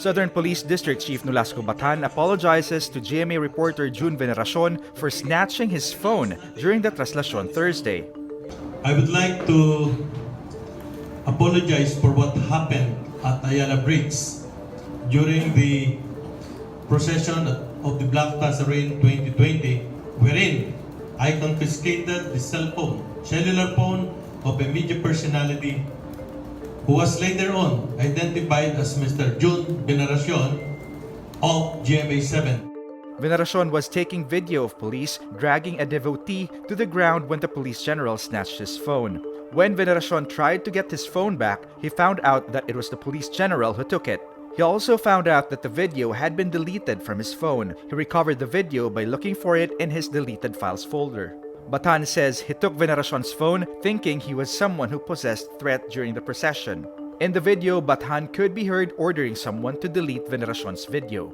Southern Police District Chief Nolasco Batan apologizes to GMA reporter June Veneracion for snatching his phone during the Traslacion Thursday. I would like to apologize for what happened at Ayala Bridge during the procession of the Black Passerine 2020, wherein I confiscated the cellular phone of a media personality who was later on identified as Mr. June Veneracion of GMA7. Veneracion was taking video of police dragging a devotee to the ground when the police general snatched his phone. When Veneracion tried to get his phone back, he found out that it was the police general who took it. He also found out that the video had been deleted from his phone. He recovered the video by looking for it in his deleted files folder. Batan says he took Veneracion's phone thinking he was someone who possessed threat during the procession. In the video, Batan could be heard ordering someone to delete Veneracion's video.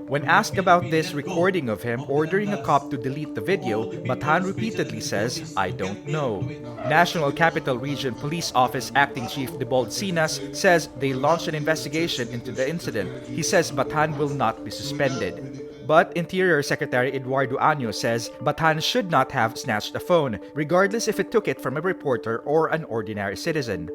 When asked about this recording of him ordering a cop to delete the video, Batan repeatedly says, "I don't know." National Capital Region Police Office Acting Chief Debold Sinas says they launched an investigation into the incident. He says Batan will not be suspended. But Interior Secretary Eduardo Año says Batan should not have snatched a phone, regardless if it took it from a reporter or an ordinary citizen.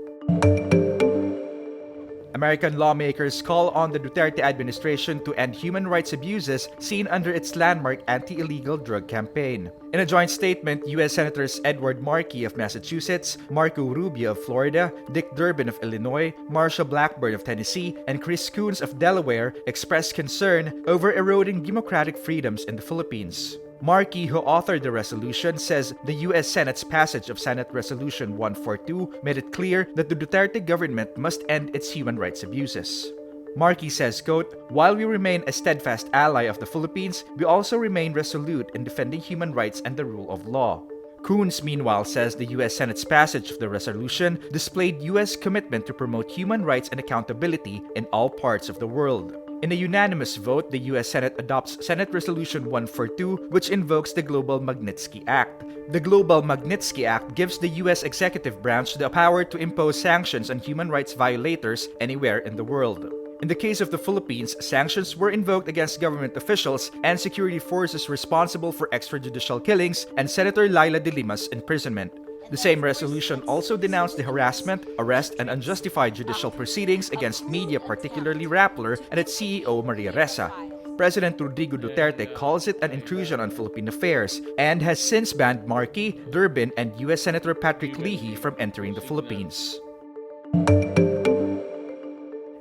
American lawmakers call on the Duterte administration to end human rights abuses seen under its landmark anti-illegal drug campaign. In a joint statement, U.S. Senators Edward Markey of Massachusetts, Marco Rubio of Florida, Dick Durbin of Illinois, Marsha Blackburn of Tennessee, and Chris Coons of Delaware expressed concern over eroding democratic freedoms in the Philippines. Markey, who authored the resolution, says the U.S. Senate's passage of Senate Resolution 142 made it clear that the Duterte government must end its human rights abuses. Markey says, quote, "While we remain a steadfast ally of the Philippines, we also remain resolute in defending human rights and the rule of law." Coons, meanwhile, says the U.S. Senate's passage of the resolution displayed U.S. commitment to promote human rights and accountability in all parts of the world. In a unanimous vote, the U.S. Senate adopts Senate Resolution 142, which invokes the Global Magnitsky Act. The Global Magnitsky Act gives the U.S. executive branch the power to impose sanctions on human rights violators anywhere in the world. In the case of the Philippines, sanctions were invoked against government officials and security forces responsible for extrajudicial killings and Senator Laila de Lima's imprisonment. The same resolution also denounced the harassment, arrest, and unjustified judicial proceedings against media, particularly Rappler and its CEO Maria Ressa. President Rodrigo Duterte calls it an intrusion on Philippine affairs and has since banned Markey, Durbin, and U.S. Senator Patrick Leahy from entering the Philippines.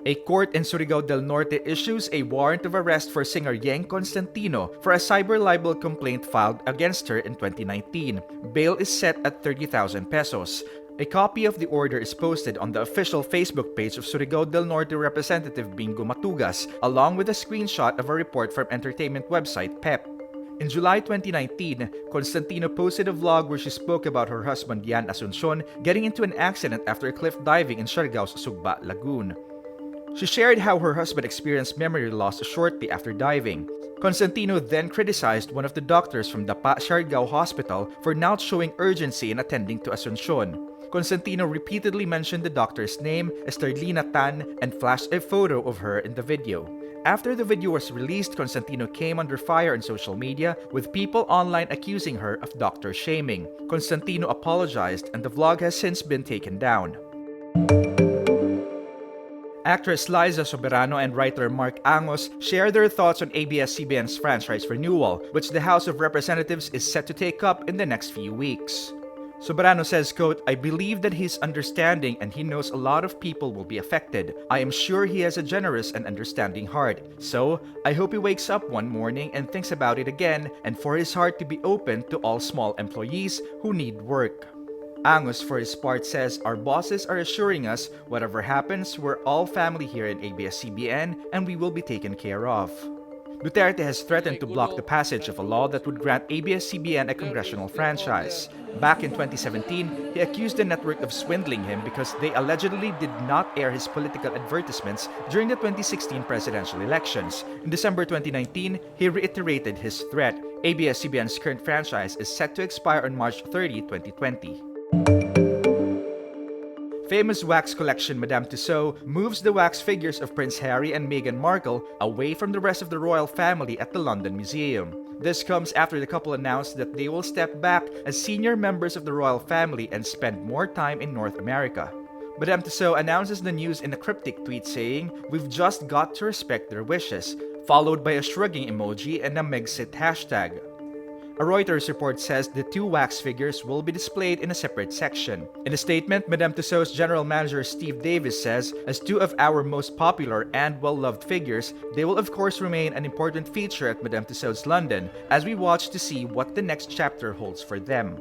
A court in Surigao del Norte issues a warrant of arrest for singer Yeng Constantino for a cyber libel complaint filed against her in 2019. Bail is set at 30,000 pesos. A copy of the order is posted on the official Facebook page of Surigao del Norte Representative Bingo Matugas, along with a screenshot of a report from entertainment website PEP. In July 2019, Constantino posted a vlog where she spoke about her husband Yan Asuncion getting into an accident after cliff diving in Siargao's Sugba Lagoon. She shared how her husband experienced memory loss shortly after diving. Constantino then criticized one of the doctors from the Siargao Hospital for not showing urgency in attending to Asuncion. Constantino repeatedly mentioned the doctor's name, Esterlina Tan, and flashed a photo of her in the video. After the video was released, Constantino came under fire on social media, with people online accusing her of doctor shaming. Constantino apologized, and the vlog has since been taken down. Actress Liza Soberano and writer Mark Angos share their thoughts on ABS-CBN's franchise renewal, which the House of Representatives is set to take up in the next few weeks. Soberano says, quote, "I believe that he's understanding and he knows a lot of people will be affected. I am sure he has a generous and understanding heart. So, I hope he wakes up one morning and thinks about it again and for his heart to be open to all small employees who need work." Angos, for his part, says, "Our bosses are assuring us whatever happens, we're all family here in ABS-CBN and we will be taken care of." Duterte has threatened to block the passage of a law that would grant ABS-CBN a congressional franchise. Back in 2017, he accused the network of swindling him because they allegedly did not air his political advertisements during the 2016 presidential elections. In December 2019, he reiterated his threat. ABS-CBN's current franchise is set to expire on March 30, 2020. Famous wax collection Madame Tussauds moves the wax figures of Prince Harry and Meghan Markle away from the rest of the royal family at the London Museum. This comes after the couple announced that they will step back as senior members of the royal family and spend more time in North America. Madame Tussauds announces the news in a cryptic tweet saying, "We've just got to respect their wishes," followed by a shrugging emoji and a Megxit hashtag. A Reuters report says the two wax figures will be displayed in a separate section. In a statement, Madame Tussauds General Manager Steve Davis says, "As two of our most popular and well-loved figures, they will of course remain an important feature at Madame Tussauds London as we watch to see what the next chapter holds for them."